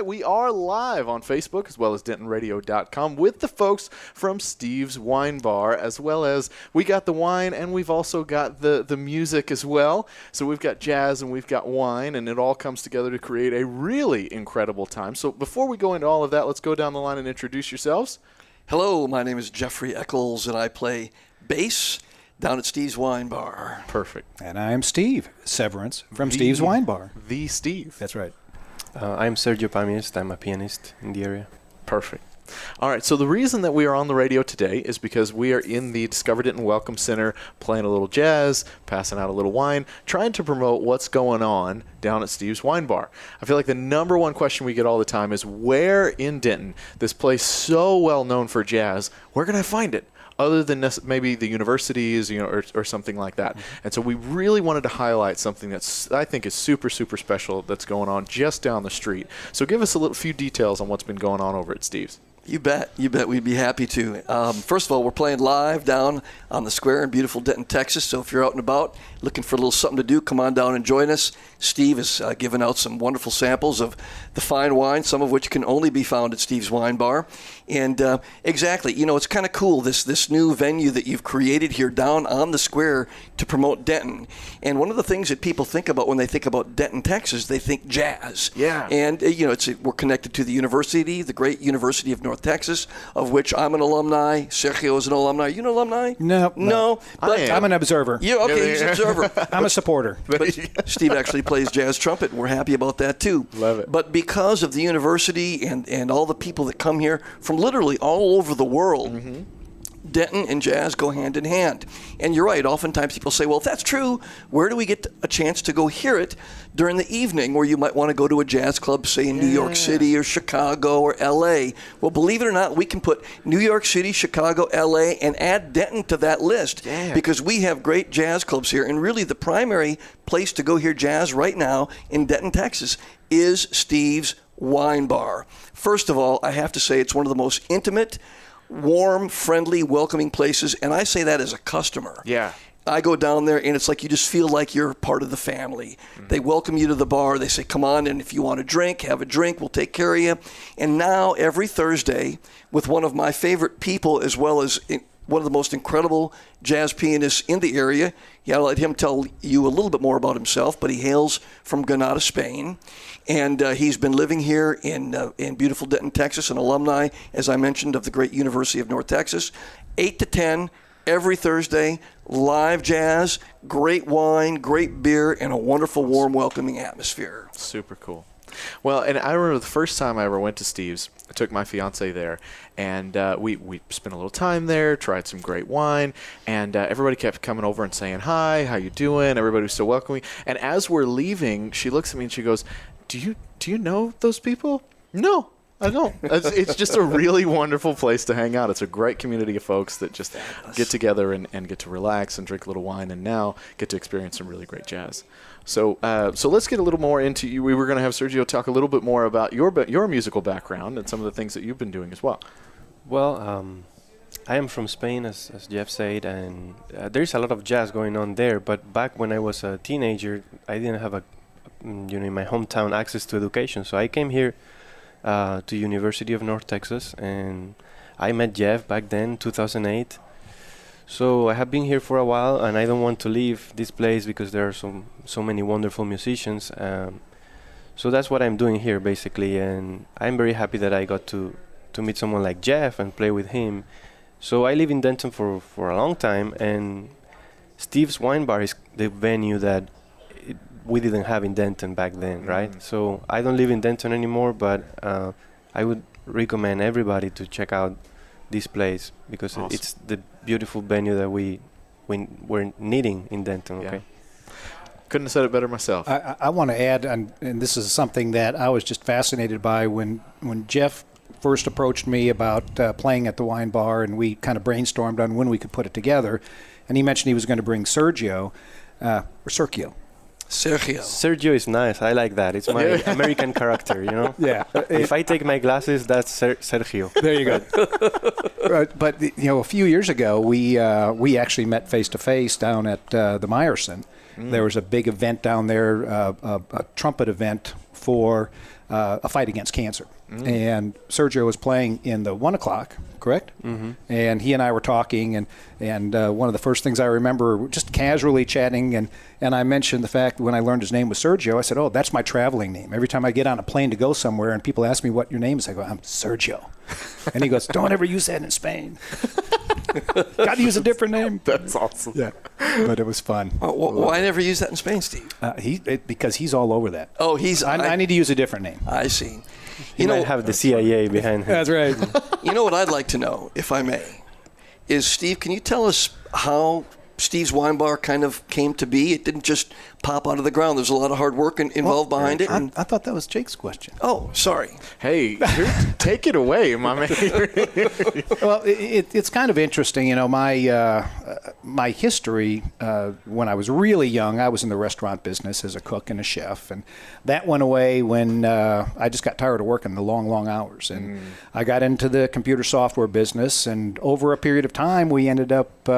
right, we are live on Facebook as well as DentonRadio.com with the folks from Steve's Wine Bar, as well as we got the wine and we've also got the music as well. So we've got jazz and we've got wine, and it all comes together to create a really incredible time. So before we go into all of that, let's go down the line and introduce yourselves. Hello, my name is Jeffrey Eccles, and I play bass down at Steve's Wine Bar. Perfect. And I'm Steve Severance from Steve's Wine Bar. The Steve. That's right. I'm Sergio Pamiest. I'm a pianist in the area. Perfect. All right, so the reason that we are on the radio today is because we are in the Discover Denton Welcome Center playing a little jazz, passing out a little wine, trying to promote what's going on down at Steve's Wine Bar. I feel like the number one question we get all the time is, where in Denton, this place so well known for jazz, where can I find it? Other than maybe the universities, or something like that. And so we really wanted to highlight something that's, I think, is super, super special that's going on just down the street. So give us a few details on what's been going on over at Steve's. You bet. We'd be happy to. First of all, we're playing live down on the square in beautiful Denton, Texas. So if you're out and about looking for a little something to do, come on down and join us. Steve has given out some wonderful samples of the fine wine, some of which can only be found at Steve's Wine Bar. And exactly, it's kind of cool, this new venue that you've created here down on the square to promote Denton. And one of the things that people think about when they think about Denton, Texas, they think jazz. Yeah. And, we're connected to the university, the great University of North Texas, of which I'm an alumni. Sergio is an alumni. Are you an alumni? No. But I'm an observer. Okay, he's an observer. I'm a supporter. But Steve actually plays jazz trumpet, and we're happy about that too. Love it. But because of the university and all the people that come here from literally all over the world, Denton and jazz go hand in hand. And you're right, oftentimes people say, well, if that's true, where do we get a chance to go hear it during the evening, where you might want to go to a jazz club, say in New York City or Chicago or L.A.? Well, believe it or not, we can put New York City, Chicago, L.A., and add Denton to that list, because we have great jazz clubs here. And really the primary place to go hear jazz right now in Denton, Texas is Steve's Wine Bar. First of all, I have to say it's one of the most intimate, warm, friendly, welcoming places, and I say that as a customer. Yeah. I go down there, and it's like you just feel like you're part of the family. They welcome you to the bar. They say, come on, and if you want a drink, have a drink. We'll take care of you. And now, every Thursday, with one of my favorite people, as well as one of the most incredible jazz pianists in the area. I'll let him tell you a little bit more about himself, but he hails from Granada, Spain. And he's been living here in beautiful Denton, Texas, an alumni, as I mentioned, of the great University of North Texas. 8 to 10 every Thursday, live jazz, great wine, great beer, and a wonderful, warm, welcoming atmosphere. Super cool. Well, and I remember the first time I ever went to Steve's, I took my fiance there, and we spent a little time there, tried some great wine, and everybody kept coming over and saying, hi, how you doing? Everybody was so welcoming. And as we're leaving, she looks at me and she goes, do you know those people? No, I don't. It's just a really wonderful place to hang out. It's a great community of folks that just get together and get to relax and drink a little wine, and now get to experience some really great jazz. So let's get a little more into you. We were going to have Sergio talk a little bit more about your musical background and some of the things that you've been doing as well. Well, I am from Spain, as Jeff said, and there's a lot of jazz going on there. But back when I was a teenager, I didn't have in my hometown access to education. So I came here to University of North Texas, and I met Jeff back then, 2008. So I have been here for a while, and I don't want to leave this place because there are so many wonderful musicians. So that's what I'm doing here, basically, and I'm very happy that I got to meet someone like Jeff and play with him. So I live in Denton for a long time, and Steve's Wine Bar is the venue that we didn't have in Denton back then, right? So I don't live in Denton anymore, but I would recommend everybody to check out this place because it's the beautiful venue that we're needing in Denton. Okay. Yeah. Couldn't have said it better myself. I want to add, and this is something that I was just fascinated by when Jeff first approached me about playing at the wine bar, and we kind of brainstormed on when we could put it together. And he mentioned he was going to bring Sergio. Sergio is nice. I like that. It's my American character, Yeah. If I take my glasses, that's Sergio. There you go. But a few years ago, we actually met face to face down at the Meyerson. There was a big event down there, a trumpet event for a fight against cancer. And Sergio was playing in the 1 o'clock, correct? And he and I were talking, and one of the first things I remember, just casually chatting, and I mentioned the fact when I learned his name was Sergio, I said, oh, that's my traveling name. Every time I get on a plane to go somewhere and people ask me what your name is, I go, I'm Sergio. And he goes, don't ever use that in Spain. Got to use a different name. That's awesome. Yeah, but it was fun. Why never use that in Spain, Steve? Because he's all over that. Oh, I need to use a different name. I see. He might have the CIA behind him. That's right. You know what I'd like to know, if I may, is Steve, can you tell us how Steve's Wine Bar kind of came to be? It didn't just pop out of the ground. There's a lot of hard work involved behind it. I thought that was Jake's question. Oh, sorry. Hey, take it away, my man. Well, it's kind of interesting. You know, my history, when I was really young, I was in the restaurant business as a cook and a chef. And that went away when I just got tired of working the long, long hours. And I got into the computer software business. And over a period of time, we ended up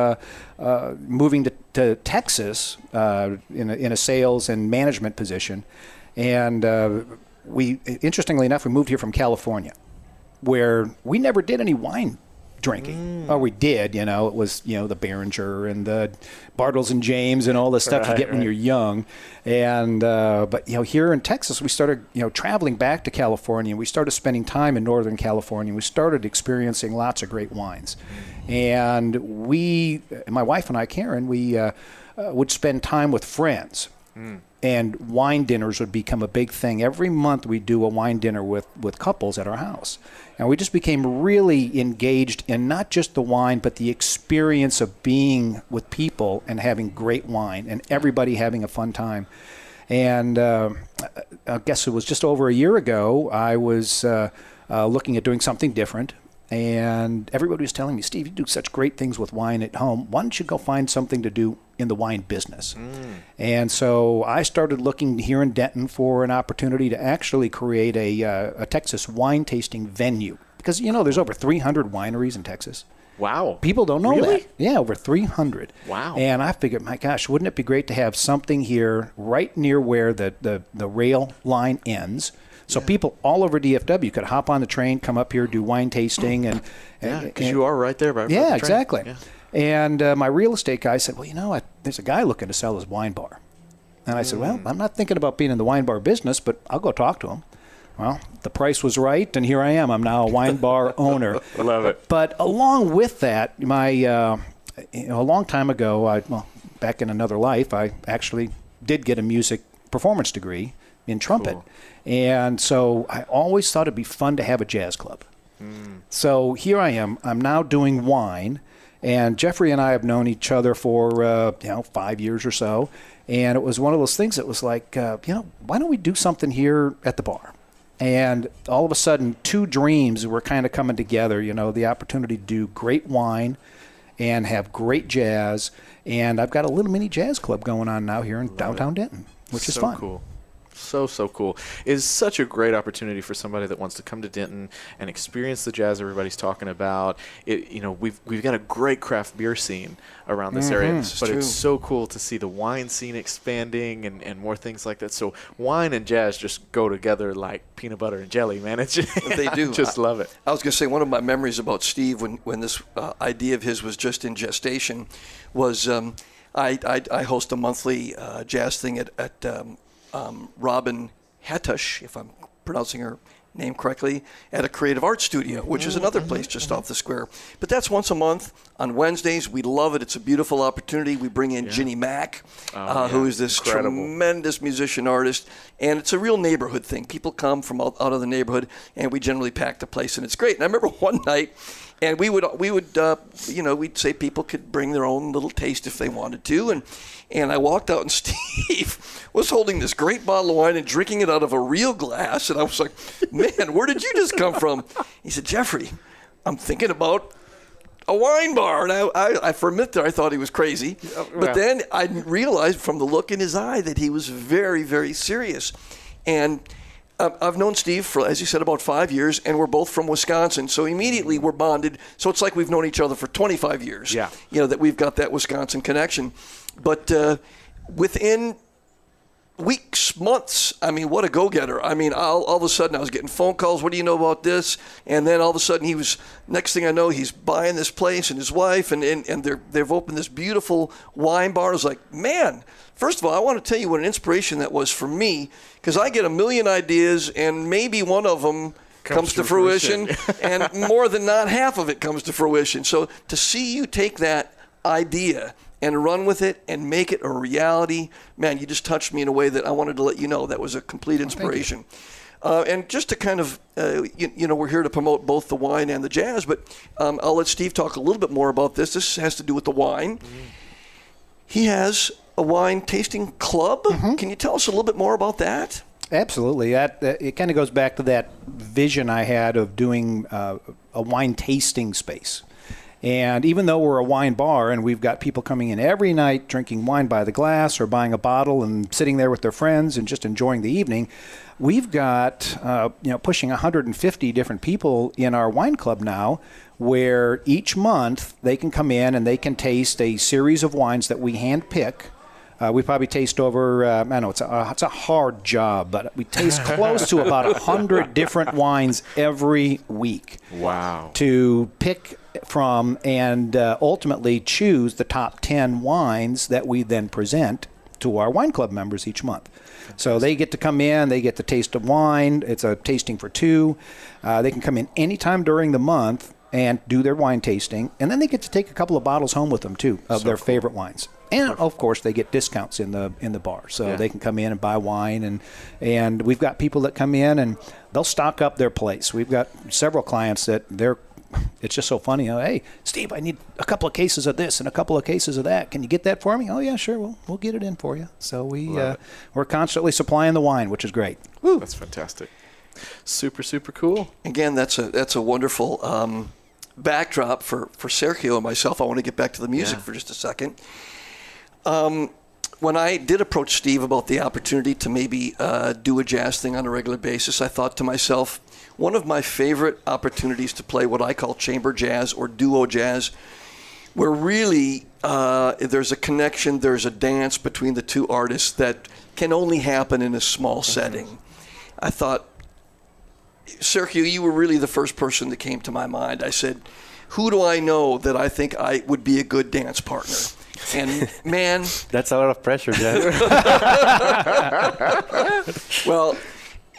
moving to Texas in a sales and management position. And interestingly enough, we moved here from California, where we never did any wine drinking. Oh, we did, it was, the Behringer and the Bartles and James and all the stuff you get when you're young. And, but, here in Texas, we started, traveling back to California. We started spending time in Northern California. We started experiencing lots of great wines. And my wife and I, Karen, we would spend time with friends. And wine dinners would become a big thing. Every month we'd do a wine dinner with couples at our house. And we just became really engaged in not just the wine, but the experience of being with people and having great wine and everybody having a fun time. And I guess it was just over a year ago, I was looking at doing something different. And everybody was telling me, Steve, you do such great things with wine at home. Why don't you go find something to do in the wine business? And so I started looking here in Denton for an opportunity to actually create a Texas wine tasting venue. Because, there's over 300 wineries in Texas. Wow. People don't know Really? that. Yeah, over 300. Wow. And I figured, my gosh, wouldn't it be great to have something here right near where the rail line ends? So people all over DFW could hop on the train, come up here, do wine tasting. Because you are right there by the yeah, train. exactly. Yeah. And my real estate guy said, well, there's a guy looking to sell his wine bar. And I said, well, I'm not thinking about being in the wine bar business, but I'll go talk to him. Well, the price was right, and here I am. I'm now a wine bar owner. I love it. But along with that, a long time ago, back in another life, I actually did get a music performance degree in trumpet. Cool. And so I always thought it'd be fun to have a jazz club. So here I am. I'm now doing wine. And Jeffrey and I have known each other for, 5 years or so. And it was one of those things that was like, why don't we do something here at the bar? And all of a sudden, two dreams were kind of coming together, the opportunity to do great wine and have great jazz. And I've got a little mini jazz club going on now here in downtown Denton, which is fun. Cool. So cool. It's such a great opportunity for somebody that wants to come to Denton and experience the jazz everybody's talking about. We've got a great craft beer scene around this area, but it's so cool to see the wine scene expanding and more things like that. So wine and jazz just go together like peanut butter and jelly, man. They do. I just love it. I was going to say, one of my memories about Steve when this idea of his was just in gestation was I host a monthly jazz thing at Robin Hattush, if I'm pronouncing her name correctly, at a creative arts studio, which is another place just off the square. But that's once a month on Wednesdays. We love it. It's a beautiful opportunity. We bring in Ginny Mack, who is this tremendous musician artist, and it's a real neighborhood thing. People come from out of the neighborhood, and we generally pack the place, and it's great. And I remember one night, and we'd say people could bring their own little taste if they wanted to, and I walked out, and Steve was holding this great bottle of wine and drinking it out of a real glass, and I was like, man, where did you just come from? He said, Jeffrey, I'm thinking about a wine bar. And I for a minute there, I thought he was crazy, but then I realized from the look in his eye that he was very, very serious. And I've known Steve for, as you said, about 5 years, and we're both from Wisconsin. So immediately we're bonded. So it's like we've known each other for 25 years. Yeah. That we've got that Wisconsin connection. But within weeks, months. I mean, what a go-getter. I mean, all of a sudden I was getting phone calls. What do you know about this? And then all of a sudden next thing I know, he's buying this place and his wife, and they've opened this beautiful wine bar. I was like, man, first of all, I want to tell you what an inspiration that was for me, because I get a million ideas and maybe one of them comes to fruition, and more than not half of it comes to fruition. So to see you take that idea and run with it and make it a reality, man, you just touched me in a way that I wanted to let you know that was a complete inspiration. And just to kind of, we're here to promote both the wine and the jazz, but I'll let Steve talk a little bit more about this. This has to do with the wine. He has a wine tasting club. Can you tell us a little bit more about that? Absolutely. It kind of goes back to that vision I had of doing a wine tasting space. And even though we're a wine bar and we've got people coming in every night drinking wine by the glass or buying a bottle and sitting there with their friends and just enjoying the evening, we've got pushing 150 different people in our wine club now, where each month they can come in and they can taste a series of wines that we hand pick. We probably taste over, I know it's a hard job, but we taste close to about 100 different wines every week. Wow. To pick from and ultimately choose the top 10 wines that we then present to our wine club members each month. So they get to come in, they get the taste of wine. It's a tasting for two. They can come in anytime during the month and do their wine tasting, and then they get to take a couple of bottles home with them too of their favorite wines. And of course, they get discounts in the bar, so they can come in and buy wine. And we've got people that come in and they'll stock up their place. We've got several clients that it's just so funny. Hey, Steve, I need a couple of cases of this and a couple of cases of that. Can you get that for me? Oh yeah, sure. We'll get it in for you. So we're constantly supplying the wine, which is great. Woo. That's fantastic. Super, super cool. Again, that's a wonderful backdrop for Sergio and myself. I want to get back to the music for just a second. When I did approach Steve about the opportunity to maybe do a jazz thing on a regular basis, I thought to myself, one of my favorite opportunities to play what I call chamber jazz or duo jazz, where really there's a connection, there's a dance between the two artists that can only happen in a small setting. I thought, Sergio, you were really the first person that came to my mind. I said, who do I know that I think I would be a good dance partner? And man, that's a lot of pressure, Jazz. Well,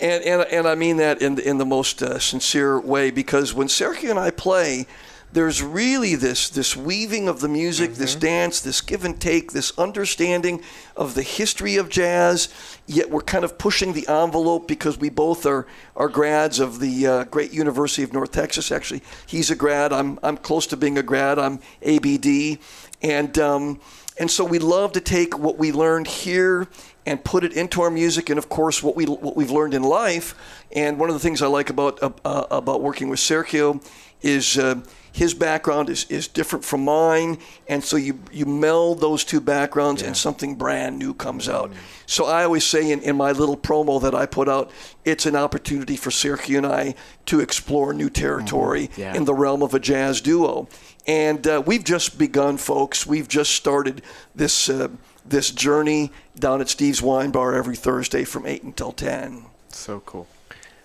and I mean that in the most sincere way, because when Sergio and I play, there's really this weaving of the music, this dance, this give and take, this understanding of the history of jazz, yet we're kind of pushing the envelope because we both are grads of the great University of North Texas. Actually, he's a grad. I'm close to being a grad. I'm ABD. And so we love to take what we learned here and put it into our music, and of course what we've learned in life. And one of the things I like about working with Sergio is his background is different from mine, and so you meld those two backgrounds and something brand new comes out. So I always say in my little promo that I put out, it's an opportunity for Sergio and I to explore new territory in the realm of a jazz duo. And we've just begun, folks. We've just started this journey down at Steve's Wine Bar every Thursday from 8 until 10. So cool.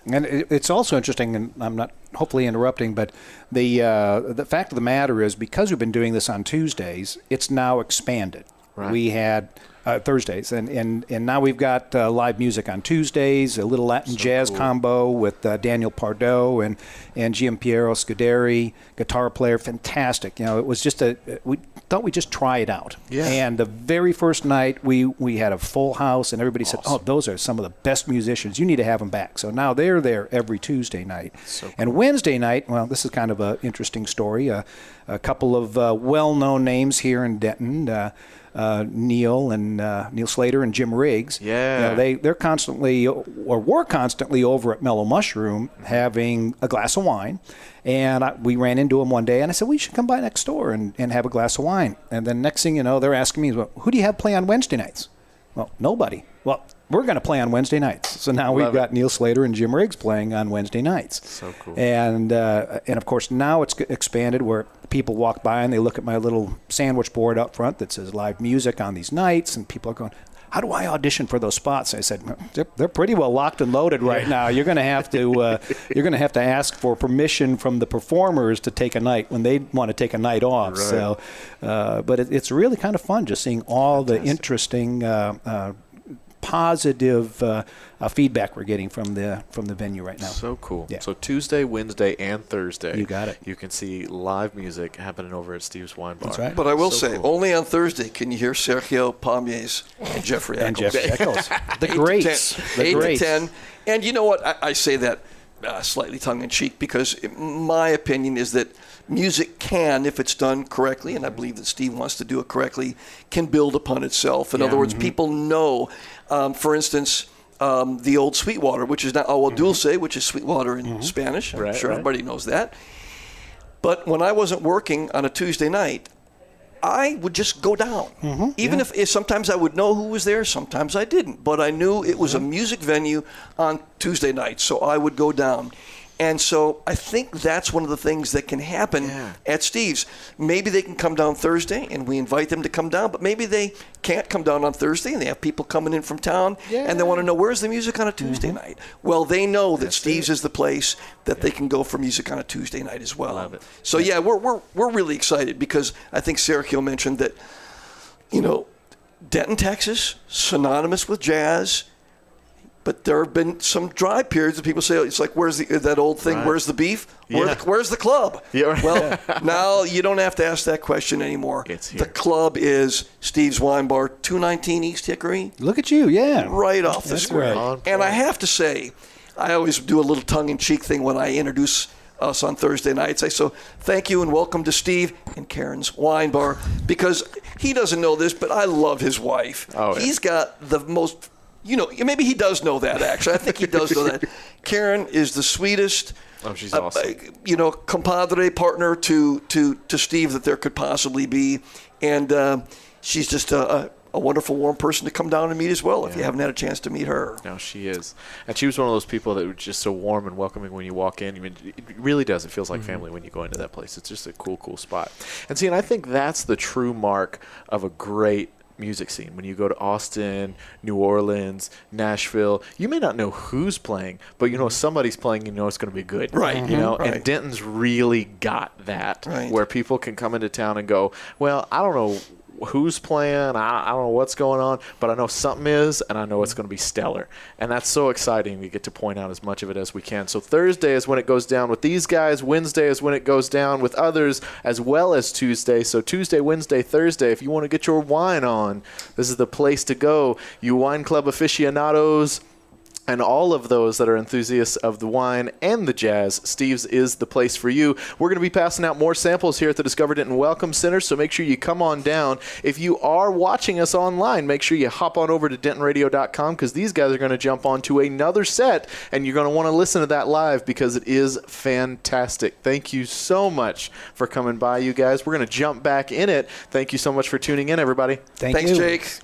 And it's also interesting, and I'm not hopefully interrupting, but the fact of the matter is, because we've been doing this on Tuesdays, it's now expanded. Right. We had Thursdays, and now we've got live music on Tuesdays, a little Latin jazz combo with Daniel Pardo and Giampiero Scuderi, guitar player, fantastic. It was just we thought we'd just try it out. Yeah. And the very first night, we had a full house, and everybody said, oh, those are some of the best musicians. You need to have them back. So now they're there every Tuesday night. So cool. And Wednesday night, well, this is kind of an interesting story. A couple of well-known names here in Denton, Neil Slater and Jim Riggs. Yeah. They're constantly, or were constantly, over at Mellow Mushroom having a glass of wine. And we ran into them one day, and I said, we should come by next door and have a glass of wine. And then next thing you know, they're asking me, well, who do you have play on Wednesday nights? Well, nobody. Well, we're going to play on Wednesday nights. So now we've got Neil Slater and Jim Riggs playing on Wednesday nights. So cool. And of course, now it's expanded where people walk by and they look at my little sandwich board up front that says live music on these nights, and people are going, how do I audition for those spots? I said, they're pretty well locked and loaded right now. You're going to have to ask for permission from the performers to take a night when they want to take a night off. Right. So, but it's really kind of fun just seeing all the interesting, positive feedback we're getting from the venue right now. So cool. Yeah. So Tuesday, Wednesday, and Thursday. You got it. You can see live music happening over at Steve's Wine Bar. That's right. But I will So say, cool. only on Thursday can you hear Sergio Palmiers and Jeffrey And Eccles. Jeff Eccles, the 8 greats, to 10. the 8 greats. to 10. And you know what? I say that slightly tongue-in-cheek because my opinion is that music can, if it's done correctly, and I believe that Steve wants to do it correctly, can build upon itself. In other words, people know, for instance, the old Sweetwater, which is now Agua Dulce, which is Sweetwater in Spanish. I'm Right, sure right. everybody knows that. But when I wasn't working on a Tuesday night, I would just go down. Even if sometimes I would know who was there, sometimes I didn't. But I knew it was a music venue on Tuesday night, so I would go down. And so I think that's one of the things that can happen at Steve's. Maybe they can come down Thursday, and we invite them to come down, but maybe they can't come down on Thursday, and they have people coming in from town, and they want to know, where's the music on a Tuesday night? Well, they know that Steve's is the place that they can go for music on a Tuesday night as well. Love it. So, we're really excited because I think Sergio mentioned that, Denton, Texas, synonymous with jazz. But there have been some dry periods that people say, it's like, where's that old thing, Right. where's the beef? Yeah. Where's the club? Yeah, right. Well, now you don't have to ask that question anymore. It's here. The club is Steve's Wine Bar, 219 East Hickory, Look at you, yeah. right off the That's square. right. On And I point. have to say, I always do a little tongue-in-cheek thing when I introduce us on Thursday nights. I say, so thank you and welcome to Steve and Karen's Wine Bar, because he doesn't know this, but I love his wife. Oh, yeah. He's got the most... maybe he does know that, actually. I think he does know that. Karen is the sweetest, Oh, she's awesome. compadre partner to Steve that there could possibly be. And she's just a wonderful, warm person to come down and meet as well if you haven't had a chance to meet her. No, she is. And she was one of those people that was just so warm and welcoming when you walk in. I mean, it really does. It feels like family when you go into that place. It's just a cool spot. And I think that's the true mark of a great music scene. When you go to Austin, New Orleans, Nashville, you may not know who's playing, but you know somebody's playing, you know it's going to be good. Right. And Right. Denton's really got that, Right. where people can come into town and go, well, I don't know who's playing, I don't know what's going on, but I know something is, and I know it's going to be stellar. And that's so exciting. We get to point out as much of it as we can. So Thursday is when it goes down with these guys. Wednesday is when it goes down with others, as well as Tuesday. So Tuesday, Wednesday, Thursday, if you want to get your wine on, this is the place to go. You wine club aficionados and all of those that are enthusiasts of the wine and the jazz, Steve's is the place for you. We're going to be passing out more samples here at the Discover Denton Welcome Center, so make sure you come on down. If you are watching us online, make sure you hop on over to dentonradio.com, because these guys are going to jump on to another set, and you're going to want to listen to that live because it is fantastic. Thank you so much for coming by, you guys. We're going to jump back in it. Thank you so much for tuning in, everybody. Thanks, Thanks, Jake.